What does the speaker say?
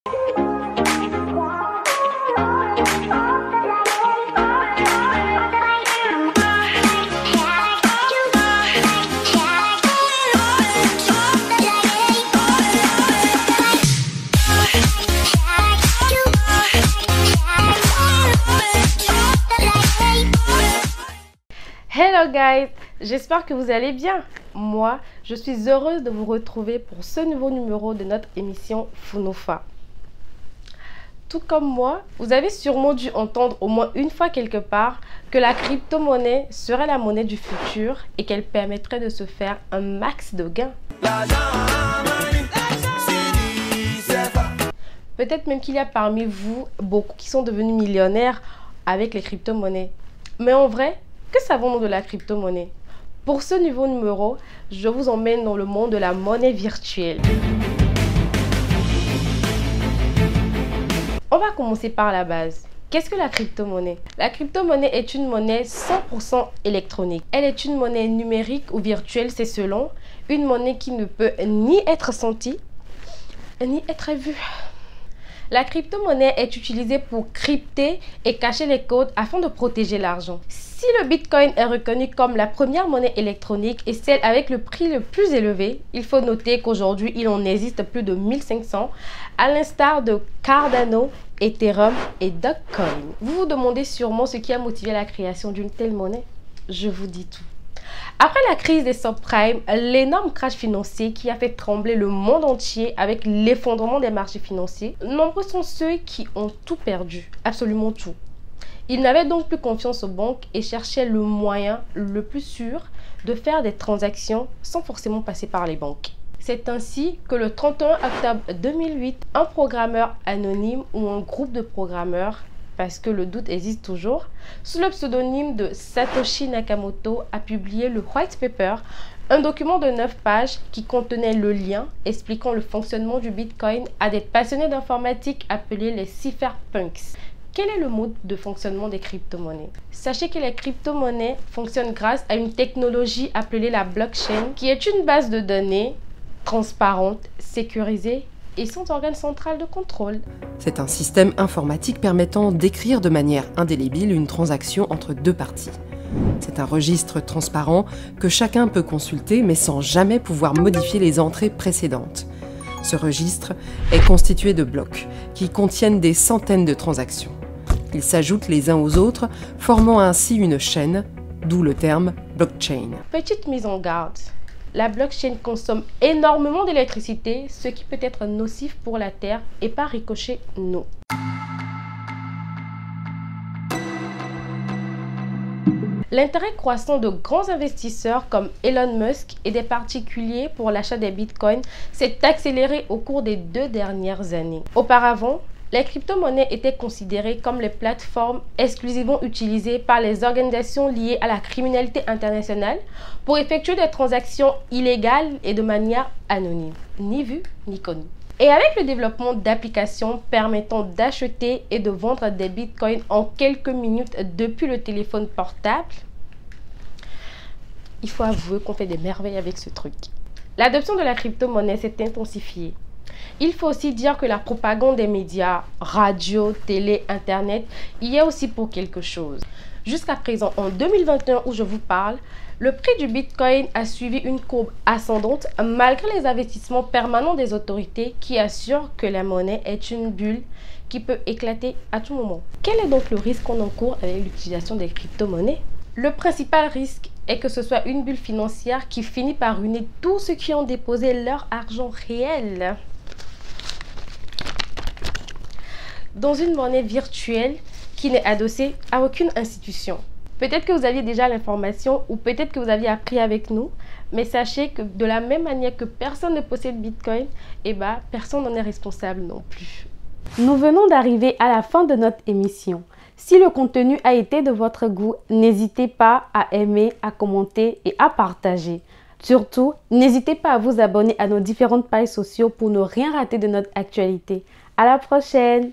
Hello guys, j'espère que vous allez bien. Moi, je suis heureuse de vous retrouver pour ce nouveau numéro de notre émission Funofa. Tout comme moi, vous avez sûrement dû entendre au moins une fois quelque part que la crypto-monnaie serait la monnaie du futur et qu'elle permettrait de se faire un max de gains. Peut-être même qu'il y a parmi vous beaucoup qui sont devenus millionnaires avec les crypto-monnaies. Mais en vrai, que savons-nous de la crypto-monnaie? Pour ce nouveau numéro, je vous emmène dans le monde de la monnaie virtuelle. On va commencer par la base. Qu'est-ce que la crypto-monnaie? La crypto-monnaie est une monnaie 100% électronique. Elle est une monnaie numérique ou virtuelle, c'est selon. Une monnaie qui ne peut ni être sentie, ni être vue. La crypto-monnaie est utilisée pour crypter et cacher les codes afin de protéger l'argent. Si le Bitcoin est reconnu comme la première monnaie électronique et celle avec le prix le plus élevé, il faut noter qu'aujourd'hui, il en existe plus de 1500, à l'instar de Cardano, Ethereum et Dogecoin. Vous vous demandez sûrement ce qui a motivé la création d'une telle monnaie? Je vous dis tout. Après la crise des subprimes, l'énorme crash financier qui a fait trembler le monde entier avec l'effondrement des marchés financiers, nombreux sont ceux qui ont tout perdu, absolument tout. Ils n'avaient donc plus confiance aux banques et cherchaient le moyen le plus sûr de faire des transactions sans forcément passer par les banques. C'est ainsi que le 31 octobre 2008, un programmeur anonyme ou un groupe de programmeurs, parce que le doute existe toujours, sous le pseudonyme de Satoshi Nakamoto a publié le White Paper, un document de 9 pages qui contenait le lien expliquant le fonctionnement du Bitcoin à des passionnés d'informatique appelés les cypherpunks. Quel est le mode de fonctionnement des crypto-monnaies? Sachez que les crypto-monnaies fonctionnent grâce à une technologie appelée la blockchain, qui est une base de données transparente, sécurisée et sans organe central de contrôle. C'est un système informatique permettant d'écrire de manière indélébile une transaction entre deux parties. C'est un registre transparent que chacun peut consulter mais sans jamais pouvoir modifier les entrées précédentes. Ce registre est constitué de blocs qui contiennent des centaines de transactions. Ils s'ajoutent les uns aux autres, formant ainsi une chaîne, d'où le terme blockchain. Petite mise en garde. La blockchain consomme énormément d'électricité, ce qui peut être nocif pour la Terre et par ricochet nous. L'intérêt croissant de grands investisseurs comme Elon Musk et des particuliers pour l'achat des bitcoins s'est accéléré au cours des 2 dernières années. Auparavant, les crypto-monnaies étaient considérées comme les plateformes exclusivement utilisées par les organisations liées à la criminalité internationale pour effectuer des transactions illégales et de manière anonyme, ni vues ni connues. Et avec le développement d'applications permettant d'acheter et de vendre des bitcoins en quelques minutes depuis le téléphone portable, il faut avouer qu'on fait des merveilles avec ce truc. L'adoption de la crypto-monnaie s'est intensifiée. Il faut aussi dire que la propagande des médias, radio, télé, internet, y est aussi pour quelque chose. Jusqu'à présent, en 2021 où je vous parle, le prix du Bitcoin a suivi une courbe ascendante malgré les investissements permanents des autorités qui assurent que la monnaie est une bulle qui peut éclater à tout moment. Quel est donc le risque qu'on encourt avec l'utilisation des crypto-monnaies? Le principal risque est que ce soit une bulle financière qui finit par ruiner tous ceux qui ont déposé leur argent réel dans une monnaie virtuelle qui n'est adossée à aucune institution. Peut-être que vous aviez déjà l'information ou peut-être que vous aviez appris avec nous, mais sachez que de la même manière que personne ne possède Bitcoin, personne n'en est responsable non plus. Nous venons d'arriver à la fin de notre émission. Si le contenu a été de votre goût, n'hésitez pas à aimer, à commenter et à partager. Surtout, n'hésitez pas à vous abonner à nos différentes pages sociaux pour ne rien rater de notre actualité. À la prochaine!